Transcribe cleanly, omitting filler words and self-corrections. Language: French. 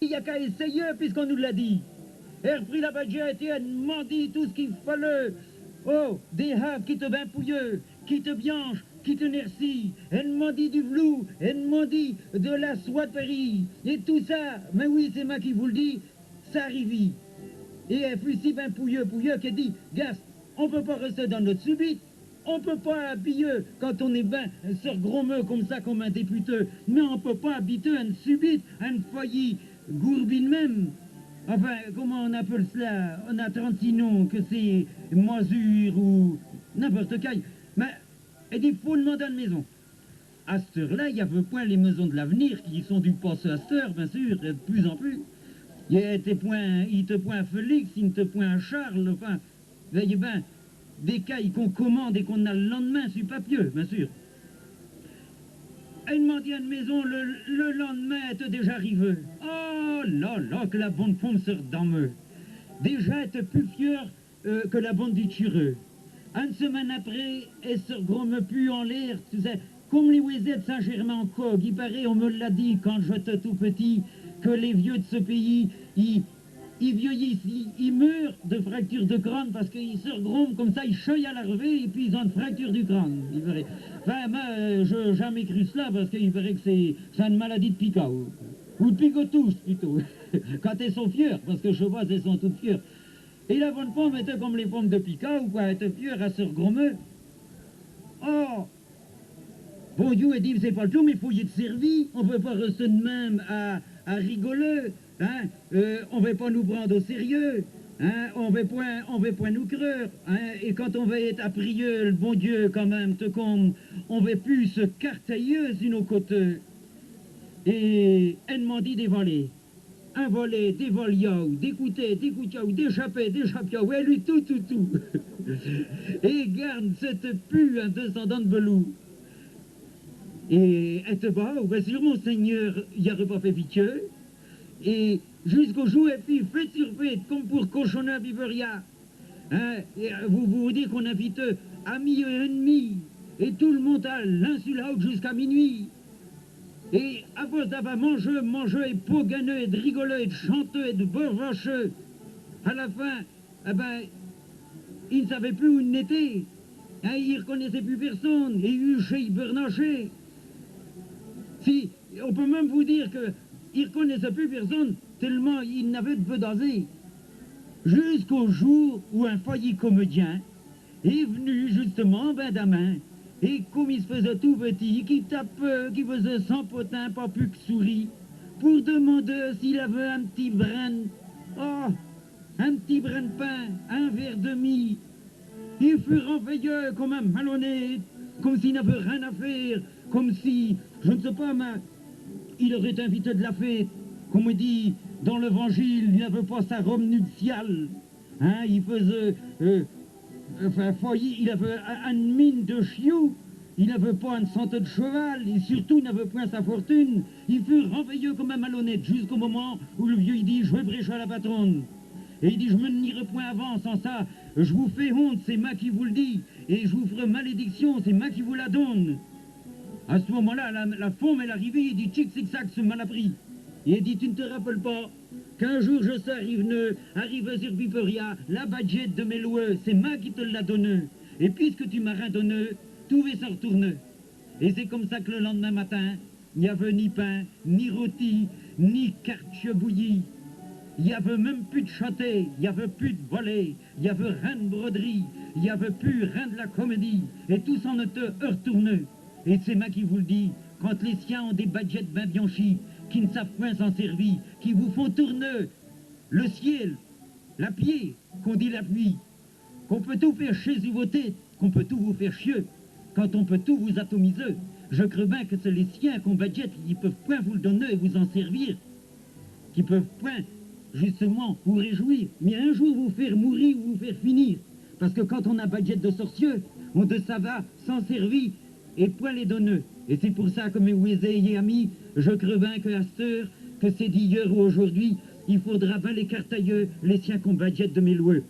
il n'y a qu'à essayer puisqu'on nous l'a dit. Elle a repris la badgette et elle m'a dit tout ce qu'il fallait. Oh, des haves qui te vin pouilleux, qui te bianche, qui te nercie. Elle m'a dit du vlou, elle m'a dit de la soie de Paris. Et tout ça, mais oui, c'est moi qui vous le dis, ça arrive. Et elle fut si bien pouilleux qu'elle dit, Gast, on ne peut pas rester dans notre subite. On ne peut pas habiller quand on est ben sur gros meux comme ça, comme un député. Mais on ne peut pas habiter un subite, un foyer gourbine même. Enfin, comment on appelle cela? On a 36 noms, que c'est moisure ou n'importe quel. Mais elle dit, faut demander une maison. À cette heure-là, il n'y avait point les maisons de l'avenir qui sont du passé à cette heure, bien sûr, et de plus en plus. Il était point Félix, il te point Charles, enfin, veillez bien, des cailles qu'on commande et qu'on a le lendemain sur papier, bien sûr. Elle m'a dit à une maison, le lendemain était déjà arrivé. Oh là là, que la bonne femme se redame. Déjà, elle était plus fière que la bande du Tureux. Une semaine après, elle se regromme plus en l'air, tu sais, comme les Ouézets de Saint-Germain-en-Cogue. Il paraît, on me l'a dit quand j'étais tout petit, que les vieux de ce pays, ils vieillissent, ils meurent de fracture de crâne parce qu'ils se regroment comme ça, ils cheuillent à la revée et puis ils ont une fracture du crâne. Il paraît. Enfin, moi, je n'ai jamais cru cela parce qu'il paraît que c'est une maladie de picao. Ou de picotouche plutôt. Quand elles sont fières, parce que je vois, elles sont toutes fières. Et la bonne femme était comme les pommes de picao, quoi, elle était fière à se regommer. Oh! Bon Dieu, elle dit, c'est pas le tout, mais il faut y être servi. On ne peut pas rester de même à rigoler. Hein? On ne va pas nous prendre au sérieux. Hein? On ne va point nous creur. Hein? Et quand on va être à prier, le bon Dieu, quand même, on ne va plus se cartailler sur nos côtés. Et elle m'a dit des volets. Un volet, des voliaux, des coutets, des coutiaux, des chapeaux, des chapiaux, ouais, lui, tout. Et garde cette pu un descendant de velours. Et elle te bat, bien sûr, mon Seigneur, il n'y aurait pas fait pitié. Et jusqu'au jour, et puis, fait sur fait, comme pour cochonner à Biberia. Hein, vous dites qu'on invite amis et ennemis, et tout le monde a l'un sur l'autre jusqu'à minuit. Et à force d'avoir mangé et poganeux, et de rigoler, et de chanter, et de borvacheux, à la fin, eh ben, ils ne savaient plus où ils étaient. Hein, ils ne reconnaissaient plus personne, et huchaient, ils bernachaient. Si, on peut même vous dire qu'ils ne reconnaissaient plus personne, tellement ils n'avaient de bedasé. Jusqu'au jour où un foyer comédien est venu justement ben d'amain, et comme il se faisait tout petit, qui tapait, qui faisait sans potin, pas plus que souris, pour demander s'il avait un petit brin, oh, un petit brin de pain, un verre de mie. Il fut renveilleux comme un malhonnête, comme s'il n'avait rien à faire, comme si, je ne sais pas, mais il aurait invité de la fête. Comme on dit dans l'évangile, il n'avait pas sa robe nuptiale. Hein, il faisait, enfin, foyer, il avait une mine de chiot. Il n'avait pas une santé de cheval, et surtout il n'avait point sa fortune. Il fut renveilleux comme un malhonnête, jusqu'au moment où le vieux il dit, je vais prêcher à la patronne. Et il dit, je me nierai point avant, sans ça, je vous fais honte, c'est moi qui vous le dis, et je vous ferai malédiction, c'est moi qui vous la donne. À ce moment-là, la femme est arrivée, il dit, tchic, c'est ça que ce mal a pris. Et il dit, tu ne te rappelles pas qu'un jour je sais arrivé sur Biperia, la badgette de mes loueux, c'est moi qui te l'a donné. Et puisque tu m'as rien donné, tout va s'en retourner. Et c'est comme ça que le lendemain matin, il n'y avait ni pain, ni rôti, ni quartier bouilli. Il n'y avait même plus de châté, il n'y avait plus de volets, il n'y avait rien de broderie, il n'y avait plus rien de la comédie, et tout s'en était retourné. Et c'est moi qui vous le dis, quand les siens ont des badgettes bien bianchis, qui ne savent point s'en servir, qui vous font tourner le ciel, la pied, qu'on dit la pluie, qu'on peut tout faire chier sur vos têtes, qu'on peut tout vous faire chier, quand on peut tout vous atomiser, je crains bien que c'est les siens qu'on badgette qui peuvent point vous le donner et vous en servir, qui peuvent point justement vous réjouir, mais un jour vous faire mourir ou vous faire finir. Parce que quand on a badgette de sorcieux, on de ça va s'en servir et point les donner. Et c'est pour ça que mes ouézés et amis, je crevin que à cette heure, que c'est d'hier ou aujourd'hui, il faudra bien les cartailleux, les siens qu'on badgette de mes loueux.